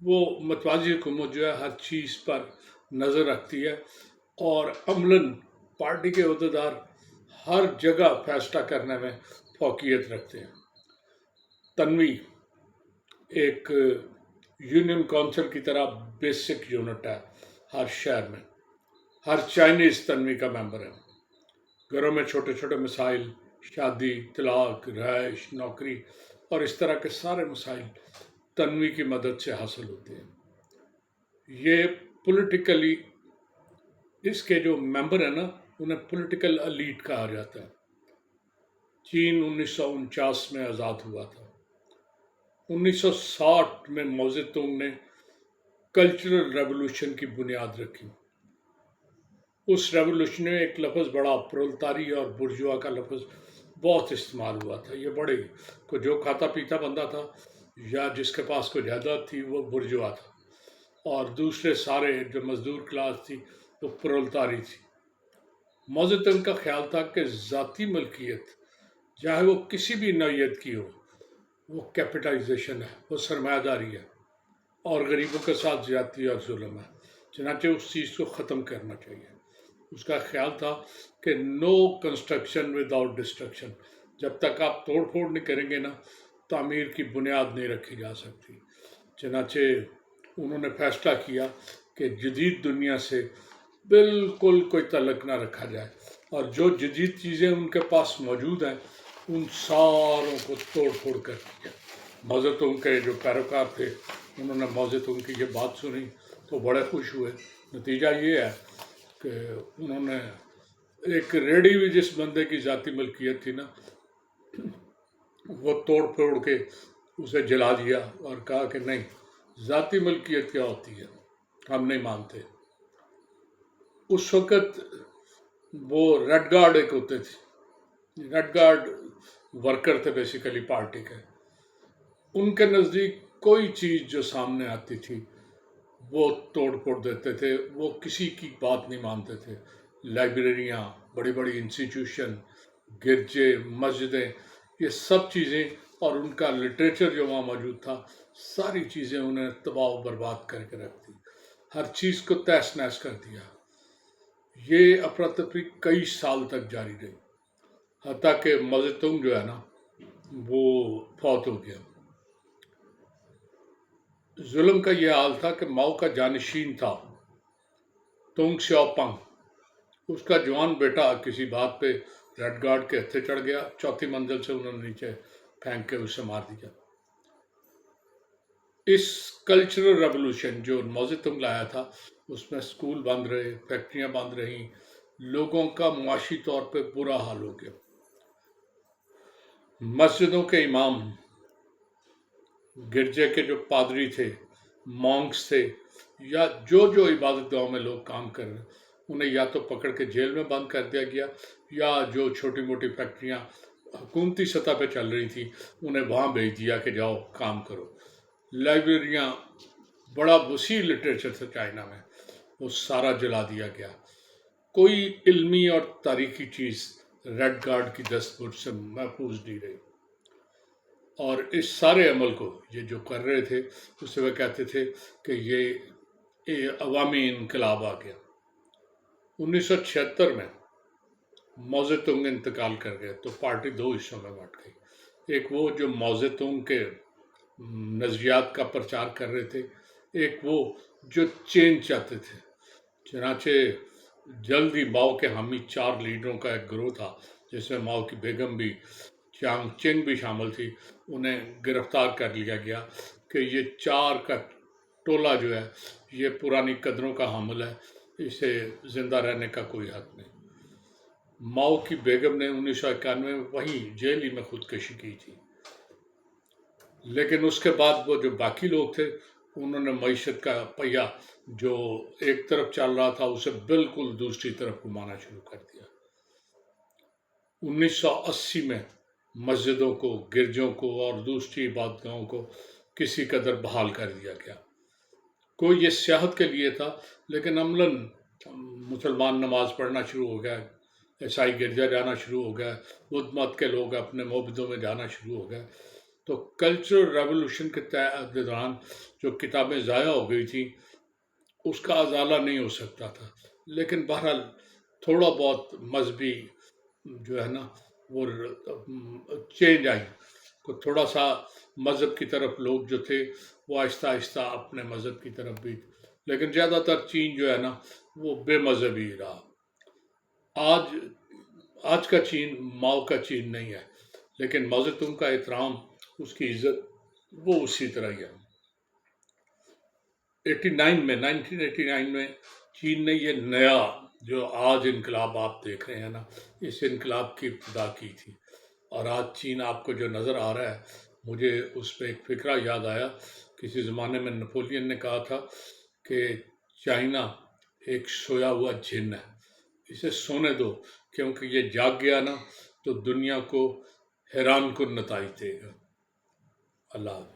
وہ متوازی حکومت جو ہے ہر چیز پر نظر رکھتی ہے، اور عملاً پارٹی کے عہدیدار ہر جگہ فیصلہ کرنے میں فوقیت رکھتے ہیں۔ تنوی ایک یونین کونسل کی طرح بیسک یونٹ ہے ہر شہر میں۔ ہر چائنیز تنوی کا ممبر ہے۔ گھروں میں چھوٹے چھوٹے مسائل، شادی، طلاق، رہائش، نوکری اور اس طرح کے سارے مسائل تنوی کی مدد سے حاصل ہوتے ہیں۔ یہ پولیٹیکلی، اس کے جو ممبر ہیں نا، انہیں پولیٹیکل ایلیٹ کہا جاتا ہے۔ چین 1949 میں آزاد ہوا تھا۔ 1960 میں ماؤ زے تونگ نے کلچرل ریولوشن کی بنیاد رکھی۔ اس ریولوشن میں ایک لفظ بڑا پرولتاری اور برجوا کا لفظ بہت استعمال ہوا تھا۔ یہ بڑے کو جو کھاتا پیتا بندہ تھا یا جس کے پاس کوئی جائیداد تھی وہ برجوا تھا، اور دوسرے سارے جو مزدور کلاس تھی وہ پرولتاری تھی۔ ماؤ زے تونگ کا خیال تھا کہ ذاتی ملکیت چاہے وہ کسی بھی نوعیت کی ہو، وہ کیپٹلائزیشن ہے، وہ سرمایہ داری ہے، اور غریبوں کے ساتھ زیادتی اور ظلم ہے۔ چنانچہ اس چیز کو ختم کرنا چاہیے۔ اس کا خیال تھا کہ نو کنسٹرکشن وداؤٹ ڈسٹرکشن، جب تک آپ توڑ پھوڑ نہیں کریں گے نا، تعمیر کی بنیاد نہیں رکھی جا سکتی۔ چنانچہ انہوں نے فیصلہ کیا کہ جدید دنیا سے بالکل کوئی تعلق نہ رکھا جائے، اور جو جدید چیزیں ان کے پاس موجود ہیں ان ساروں کو توڑ پھوڑ کر دیا۔ ماؤ زے تونگ کے جو پیروکار تھے انہوں نے ماؤ زے تونگ کی یہ بات سنی تو بڑے خوش ہوئے۔ نتیجہ یہ ہے کہ انہوں نے ایک ریڑھی ہوئی جس بندے کی ذاتی ملکیت تھی نا، وہ توڑ پھوڑ کے اسے جلا دیا اور کہا کہ نہیں، ذاتی ملکیت کیا ہوتی ہے، ہم نہیں مانتے۔ اس وقت وہ ریڈ گارڈ ایک ہوتے تھے، ریڈ گارڈ ورکر تھے بیسیکلی پارٹی کے۔ ان کے نزدیک کوئی چیز جو سامنے آتی تھی وہ توڑ پھوڑ دیتے تھے، وہ کسی کی بات نہیں مانتے تھے۔ لائبریریاں، بڑی بڑی انسٹیٹیوشن، گرجے، مسجدیں، یہ سب چیزیں اور ان کا لٹریچر جو وہاں موجود تھا، ساری چیزیں انہیں تباہ و برباد کر کے رکھ دی، ہر چیز کو تہس نہس کر دیا۔ یہ افراتفری کئی سال تک جاری رہی، حتیٰ کہ ماؤ زے تونگ جو ہے نا وہ فوت ہو گیا۔ ظلم کا یہ حال تھا کہ ماؤ کا جانشین تھا تونگ سیاؤ پنگ، اس کا جوان بیٹا کسی بات پہ ریڈ گارڈ کے ہتھے چڑھ گیا، چوتھی منزل سے انہوں نے نیچے پھینک کے اسے مار دیا۔ اس کلچرل ریولوشن جو ماؤ زے تونگ لایا تھا، اس میں اسکول بند رہے، فیکٹریاں بند رہیں، لوگوں کا معاشی طور پہ برا حال ہو گیا۔ مسجدوں کے امام، گرجے کے جو پادری تھے، مونکس تھے، یا جو عبادت گاہوں میں لوگ کام کر رہے، انہیں یا تو پکڑ کے جیل میں بند کر دیا گیا، یا جو چھوٹی موٹی فیکٹریاں حکومتی سطح پہ چل رہی تھی انہیں وہاں بھیج دیا کہ جاؤ کام کرو۔ لائبریریاں، بڑا وسیع لٹریچر تھا چائنا میں، وہ سارا جلا دیا گیا۔ کوئی علمی اور تاریخی چیز ریڈ گارڈ کی دستبرد سے محفوظ نہیں رہی، اور اس سارے عمل کو یہ جو کر رہے تھے اسے وہ کہتے تھے کہ یہ عوامی انقلاب آ گیا۔ 1976 میں ماؤ زے تونگ انتقال کر گئے تو پارٹی دو حصوں میں بٹ گئی۔ ایک وہ جو ماؤ زے تونگ کے نظریات کا پرچار کر رہے تھے، ایک وہ جو چینج چاہتے تھے۔ چنانچہ جلد ہی ماؤ کے حامی 4 لیڈروں کا ایک گروہ تھا، جس میں ماؤ کی بیگم بھی، چیانگ چنگ بھی شامل تھی۔ انہیں گرفتار کر لیا گیا کہ یہ 4 کا ٹولہ جو ہے یہ پرانی قدروں کا حامل ہے، اسے زندہ رہنے کا کوئی حق نہیں۔ ماؤ کی بیگم نے 1991 میں وہیں جیل ہی میں خودکشی کی تھی، لیکن اس کے بعد وہ جو باقی لوگ تھے انہوں نے معیشت کا پہیہ جو ایک طرف چل رہا تھا اسے بالکل دوسری طرف گھمانا شروع کر دیا۔ 1980 میں مسجدوں کو، گرجوں کو اور دوسری عبادت گاہوں کو کسی قدر بحال کر دیا گیا۔ کوئی یہ سیاحت کے لیے تھا، لیکن عملاً مسلمان نماز پڑھنا شروع ہو گیا، عیسائی گرجا جانا شروع ہو گیا، بدھ مت کے لوگ اپنے معبدوں میں جانا شروع ہو گئے۔ تو کلچرل ریولوشن کے دوران جو کتابیں ضائع ہو گئی تھیں اس کا ازالہ نہیں ہو سکتا تھا، لیکن بہرحال تھوڑا بہت مذہبی جو ہے نا وہ چینج آئی، کو تھوڑا سا مذہب کی طرف لوگ جو تھے وہ آہستہ آہستہ اپنے مذہب کی طرف بھی، لیکن زیادہ تر چین جو ہے نا وہ بے مذہبی رہا۔ آج آج کا چین ماؤ کا چین نہیں ہے، لیکن مذہبوں کا احترام، اس کی عزت وہ اسی طرح ہی ہے۔ 1989 میں چین نے یہ نیا جو آج انقلاب آپ دیکھ رہے ہیں نا، اس انقلاب کی ابتدا کی تھی، اور آج چین آپ کو جو نظر آ رہا ہے، مجھے اس پہ ایک فقرہ یاد آیا۔ کسی زمانے میں نپولین نے کہا تھا کہ چائنا ایک سویا ہوا جن ہے، اسے سونے دو، کیونکہ یہ جاگ گیا نا تو دنیا کو حیران کن نتائج دے گا۔ اللہ حافظ۔